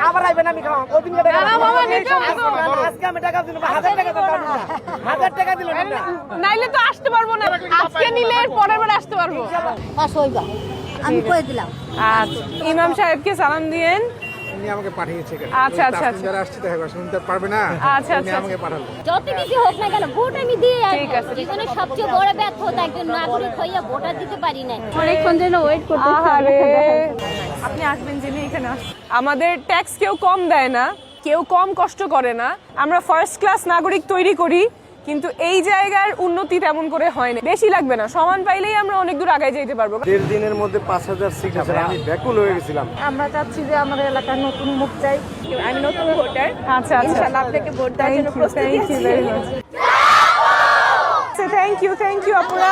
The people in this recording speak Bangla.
আবার আইবেন আমি খাওয়া ওই দিন টাকা না মামা নিতে হবে তো। আজকে আমি টাকা দিলাম 1000 টাকা তো 1000 টাকা দিলাম না নাইলে তো আসতে পারবো না, আজকে নিলে এর পরের বার আসতে পারবো। আমি কই দিলাম। আচ্ছা ইমাম সাহেবকে সালাম দিয়েন। উনি আমাকে পাঠিয়েছে আচ্ছা আচ্ছা আচ্ছা যারা আসছে দেখা করে শুনতে পারবে না, আচ্ছা উনি আচ্ছা আমাকে পাঠালো। যত কিছু হোক না কেন ভোট আমি দিয়ে ঠিক আছে। জীবনে সবচেয়ে বড় ব্যর্থতা একজন নাগরিক হইয়া ভোটার দিতে পারি না। অনেকক্ষণ যেন ওয়েট করতে আহারে আপনি আসবেন জেনে এখানে আমাদের ট্যাক্স কেউ কম দেয় না, কেউ কম কষ্ট করে না, আমরা ফার্স্ট ক্লাস নাগরিক তৈরি করি, কিন্তু এই জায়গার উন্নতি তেমন করে হয় না। বেশি লাগবে না, সমান পাইলেই আমরা অনেক দূর আগায় যেতে পারবো। 1.5 দিনের মধ্যে 5000 সিট আছে, আমি ব্যাকুল হয়ে গেছিলাম। আমরা চাচ্ছি যে আমাদের এলাকার নতুন মুখ চাই। আমি নতুন ভোটার, আচ্ছা আচ্ছা ইনশাআল্লাহ আপনাকে ভোট দেওয়ার জন্য প্রস্তুত আছি। থ্যাংক ইউ আপুরা।